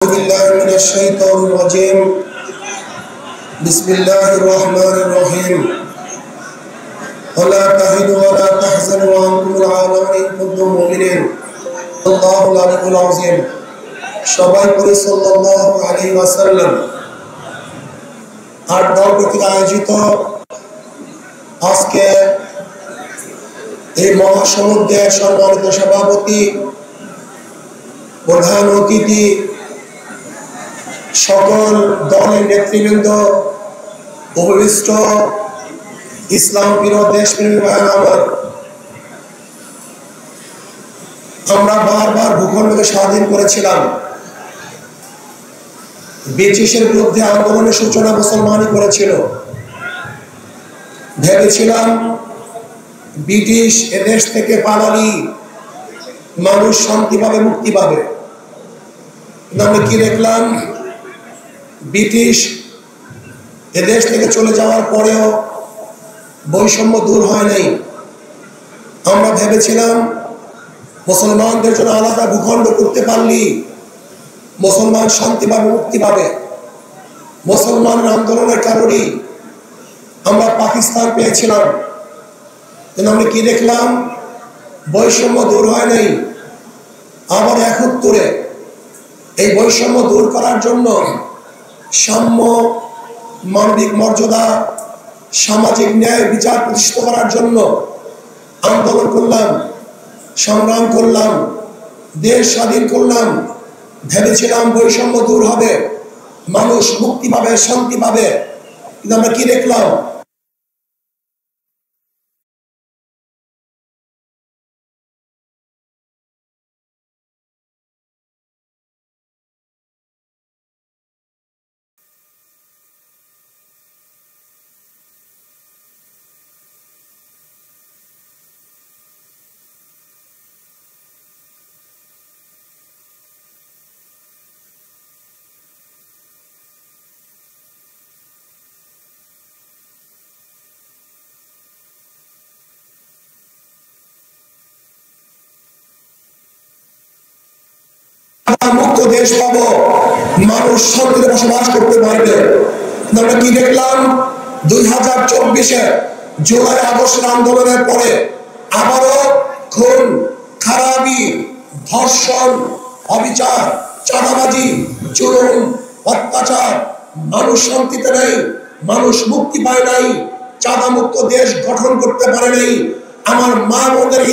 بالله من الشيطان الرجيم بسم الله الرحمن الرحيم ولا تهنوا ولا تحزنوا وأنتم الأعلون إن كنتم مؤمنين الله العلي العظيم সবাই পড়ি সাল্লাল্লাহু আলাইহি ওয়াসাল্লাম। আর দল কর্তৃক আয়োজিত আজকে এই মহাসমুদ্রের সম্মানিত সভাপতি, প্রধান অতিথি, সকল দলের নেতৃবৃন্দ, উপবিষ্ট ইসলাম প্রিয় দেশপ্রেমী ভাইরা আমার, আমরা বারবার ভূখণ্ডকে স্বাধীন করেছিলাম। ব্রিটিশের বিরুদ্ধে আন্দোলনের সূচনা মুসলমানই করেছিল। ভেবেছিলাম ব্রিটিশ এদেশ থেকে পালালি মানুষ শান্তি পাবে, মুক্তি পাবে। আমরা কি দেখলাম? ব্রিটিশ এদেশ থেকে চলে যাওয়ার পরেও বৈষম্য দূর হয় নাই। আমরা ভেবেছিলাম মুসলমানদের জন্য আলাদা ভূখণ্ড করতে পারলি মুসলমান শান্তি পাবে, মুক্তি পাবে। মুসলমানের আন্দোলনের কারণেই আমরা পাকিস্তান পেয়েছিলাম। কিন্তু আমরা কি দেখলাম? বৈষম্য দূর হয় নাই। আবার ৭১ এই বৈষম্য দূর করার জন্য সাম্য, মানবিক মর্যাদা, সামাজিক ন্যায় বিচার প্রতিষ্ঠিত করার জন্য আন্দোলন করলাম, সংগ্রাম করলাম, দেশ স্বাধীন করলাম। ভেবেছিলাম বৈষম্য দূর হবে, মানুষ মুক্তি পাবে, শান্তি পাবে। কিন্তু আমরা কি দেখলাম? মুক্ত দেশ পাবো, মানুষ শান্তিতে বসবাস করতে পারবে। আমরা কি দেখলাম? 2024 জুলাই আগস্টের আন্দোলনের পরে আবারও খুন, খারাপি, ধর্ষণ, অবিচার, চাঁদাবাজি, জুলুম, অত্যাচার। মানুষ শান্তিতে নেই, মানুষ মুক্তি পায় নাই, চাঁদা মুক্ত দেশ গঠন করতে পারে নাই। আমার মা বোনদের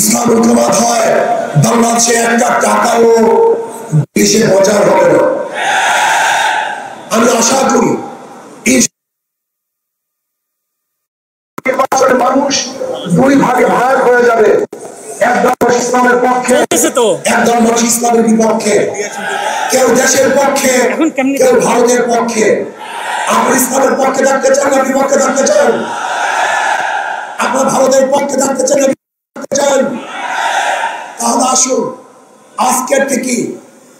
ইসলাম ঐক্যবাদ হয়, বাংলাদেশে একটা টাকাও দেশে প্রচার হবে না। আমি আশা করি মানুষ দুই ভাগে ভাগ হয়ে যাবে। একদল ইসলামের পক্ষে, একদল ইসলামের বিপক্ষে। কেউ দেশের পক্ষে, কেউ ভারতের পক্ষে। আপনি ইসলামের পক্ষে থাকতে চান না বিপক্ষে থাকতে চান? আপনার ভারতের পক্ষে থাকতে চান না চান? তাহলে আসুন আজকের থেকে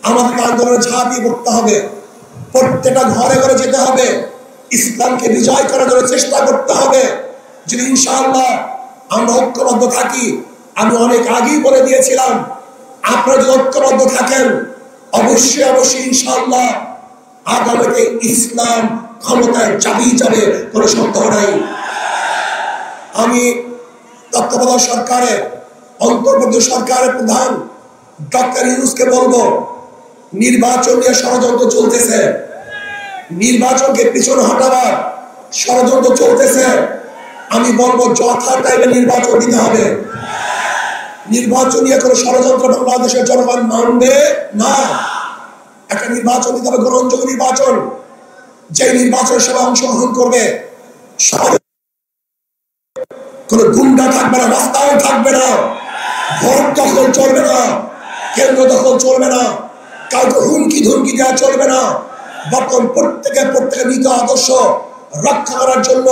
আমাদের আন্দোলনে ঝাঁপিয়ে পড়তে হবে। প্রত্যেকটা ঘরে ঘরে যেতে হবে, ইসলামকে বিজয় করার জন্য চেষ্টা করতে হবে। যদি ইনশাআল্লাহ আমরা ঐক্যবদ্ধ থাকি। আমি অনেক আগেই বলে দিয়েছিলাম, আপনারা যদি ঐক্যবদ্ধ থাকেন অবশ্যই অবশ্যই ইনশাআল্লাহ আগামীতে ইসলাম ক্ষমতায় যাবেই যাবে, কোনো সন্দেহ নাই। আমি তত্ত্বাবধায়ক সরকারের অন্তর্বর্তী সরকারের প্রধান ডক্টর ইউনূসকে বলবো, নির্বাচন নিয়ে ষড়যন্ত্র চলতেছে, নির্বাচনকে পিছনে হটাবার ষড়যন্ত্র চলতেছে। আমি বলবো যথা টাইমে নির্বাচন দিতে হবে। নির্বাচন নিয়ে কোনো ষড়যন্ত্র বাংলাদেশের জনগণ মানবে না। একটা নির্বাচন দিতে হবে, গ্রহণযোগ্য নির্বাচন। যে নির্বাচনের সভায় অংশগ্রহণ করবে কোন গুন্ডা থাকবে না, রাস্তাও থাকবে না, ভোট দখল চলবে না, কেন্দ্র দখল চলবে না, কাউকে হুমকি ধুমকি দেওয়া চলবে না। বর্তমান প্রত্যেকের নীতি আদর্শ রক্ষা করার জন্য,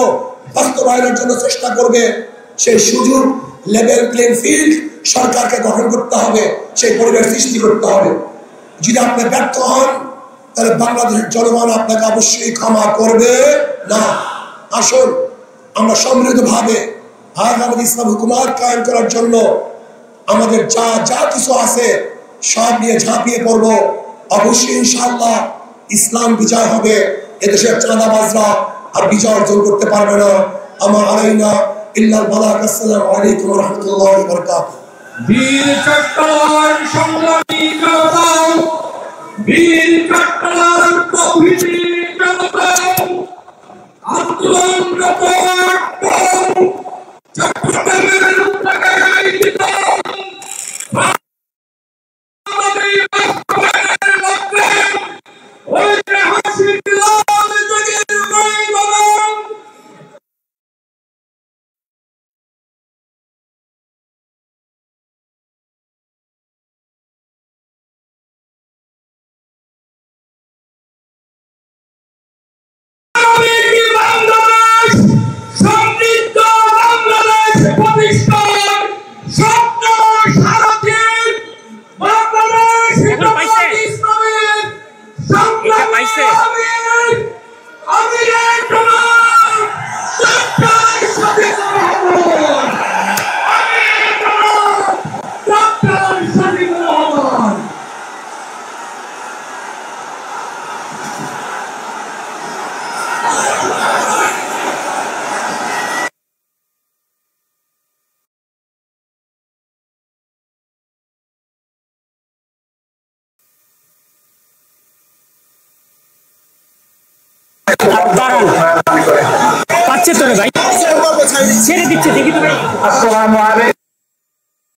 বাস্তবায়নের জন্য চেষ্টা করবে। সেই সুযোগ, লেভেল প্লেইং ফিল্ড সরকারকে গঠন করতে হবে, সেই পরিবেশ সৃষ্টি করতে হবে। যদি আপনি ব্যর্থ হন তাহলে বাংলাদেশের জনগণ আপনাকে অবশ্যই ক্ষমা করবে না। আসুন আমরা সমৃদ্ধভাবে আগামী ইসলাম হুকুমত কায়েম করার জন্য আমাদের যা কিছু আছে সব নিয়ে ঝাঁপিয়ে পড়ব। অবশ্যই ইনশাআল্লাহ ইসলাম বিজয় হবে। এদেশের চাঁদাবাজরা আর বিজয় অর্জন করতে পারবে না। আমার আলাইনা ইল্লাল বালাগ। আসসালামু আলাইকুম ওয়া রাহমাতুল্লাহি ওয়া বারাকাতুহু। বীর চট্টগ্রাম সংগ্রামী জনতা, বীর চট্টগ্রাম তৌহিদি জনতা, আন্দোলনরত চট্টগ্রামের উন্নয়নের আয়োজিত বাংলাদেশ বাস্তবায়নের লক্ষ্যে ঐতিহাসিক লাল জগের ময়দান সমৃদ্ধ বাংলাদেশ প্রতিষ্ঠার স্বপ্ন সারথীর বাংলাদেশ ইসলামের সংগ্রামী আমিরের জনাব ডক্টর শফিকুর রহমান, আমিরের জনাব ডক্টর শফিকুর রহমান। পাচ্ছে তো রে ভাই, ছেড়ে দিচ্ছে দেখি তো ভাই। আসসালামু আলাইকুম।